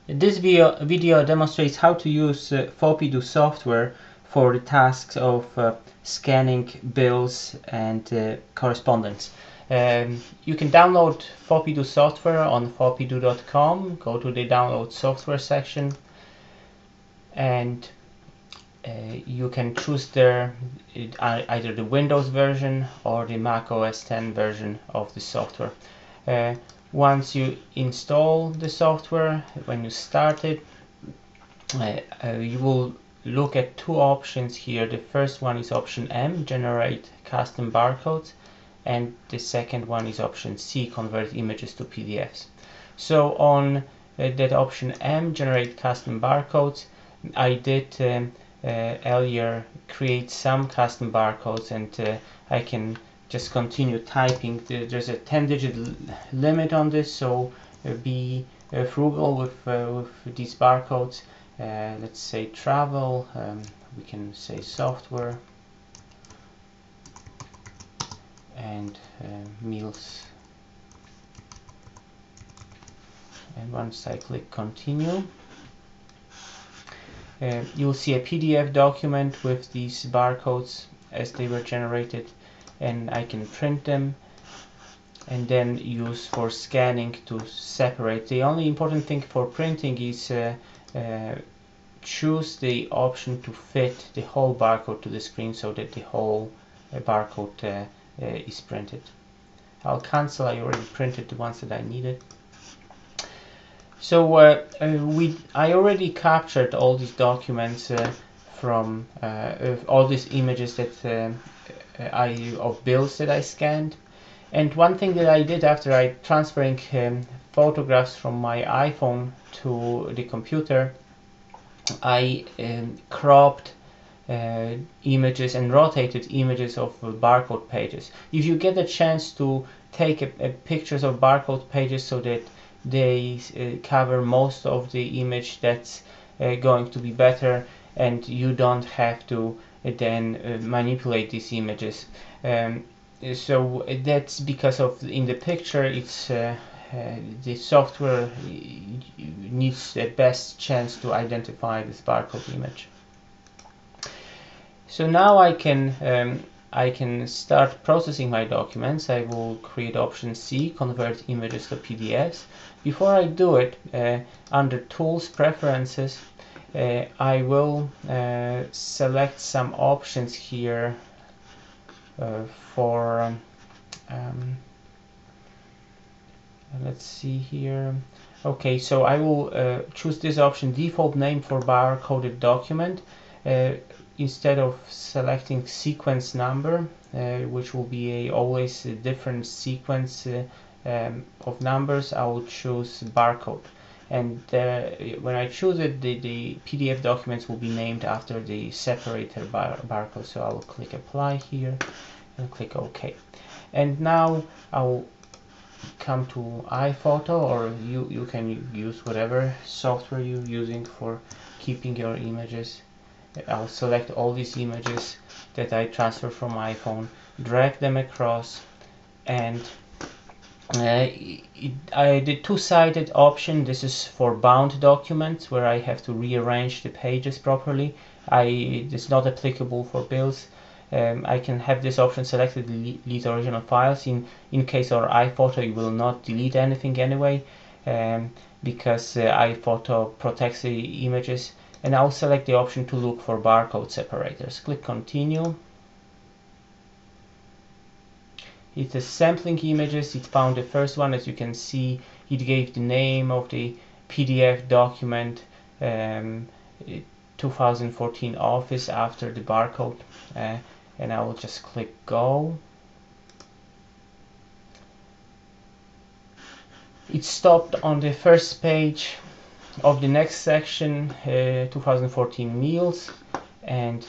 This video demonstrates how to use Fopydo software for the tasks of scanning bills and correspondence. You can download Fopydo software on fopydo.com, go to the download software section, and you can choose there either the Windows version or the Mac OS X version of the software. Once you install the software, when you start it, you will look at two options here. The first one is option M, generate custom barcodes, and the second one is option C, convert images to PDFs. So on that option M, generate custom barcodes, I did earlier create some custom barcodes, and I can just continue typing. There's a 10-digit limit on this, so be frugal with these barcodes. Let's say travel, we can say software, and meals. And once I click continue, you'll see a PDF document with these barcodes as they were generated, and I can print them and then use for scanning to separate. The only important thing for printing is choose the option to fit the whole barcode to the screen so that the whole barcode is printed. I'll cancel. I already printed the ones that I needed. So I already captured all these documents from all these images that of bills that I scanned. And one thing that I did after I transferring photographs from my iPhone to the computer, I cropped images and rotated images of barcode pages. If you get a chance to take pictures of barcode pages so that they cover most of the image, that's going to be better, and you don't have to then manipulate these images. So that's because of in the picture it's the software needs the best chance to identify this barcode image. So now I can start processing my documents. I will create option C, convert images to PDFs. Before I do it, under Tools, Preferences, I will select some options here for let's see here. Okay, so I will choose this option, default name for barcoded document, instead of selecting sequence number, which will be always a different sequence of numbers. I will choose barcode, and when I choose it, the PDF documents will be named after the separator barcode. So I will click apply here and click OK. And now I'll come to iPhoto, or you can use whatever software you're using for keeping your images. I'll select all these images that I transfer from my iPhone, drag them across, and the two-sided option, this is for bound documents where I have to rearrange the pages properly. It's not applicable for bills. I can have this option selected, delete original files. In case of iPhoto, you will not delete anything anyway, because iPhoto protects the images. And I'll select the option to look for barcode separators. Click continue. It is sampling images. It found the first one. As you can see, it gave the name of the PDF document, 2014 Office after the barcode, and I will just click go. It stopped on the first page of the next section, 2014 meals, and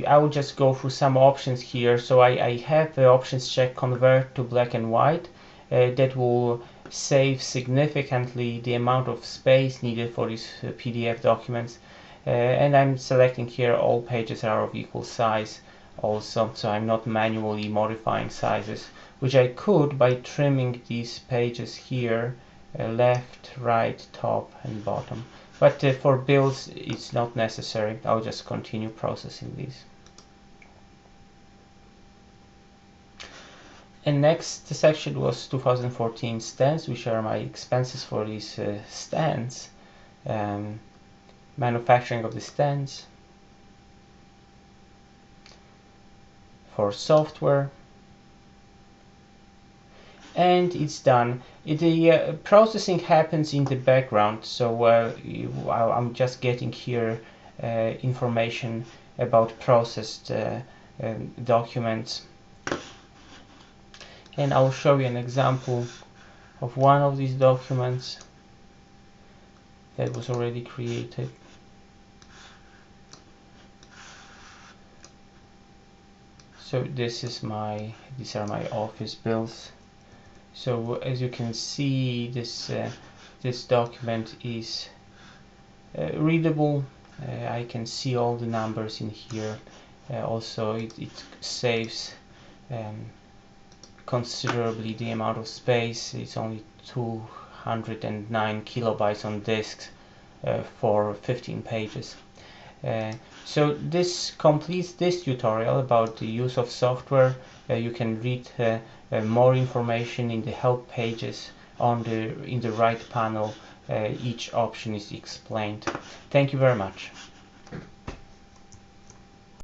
I will just go through some options here. So I have the options check, convert to black and white. That will save significantly the amount of space needed for these PDF documents, and I'm selecting here all pages are of equal size also, so I'm not manually modifying sizes, which I could by trimming these pages here left, right, top and bottom. But for bills it's not necessary. I'll just continue processing these. And next section was 2014 stands, which are my expenses for these stands, manufacturing of the stands, for software, and it's done. The processing happens in the background, so I'm just getting here information about processed documents, and I'll show you an example of one of these documents that was already created. So these are my office bills. So as you can see, this document is readable. I can see all the numbers in here. Also it saves considerably the amount of space. It's only 209 kilobytes on disk for 15 pages. So this completes this tutorial about the use of software. You can read more information in the help pages in the right panel. Each option is explained. Thank you very much.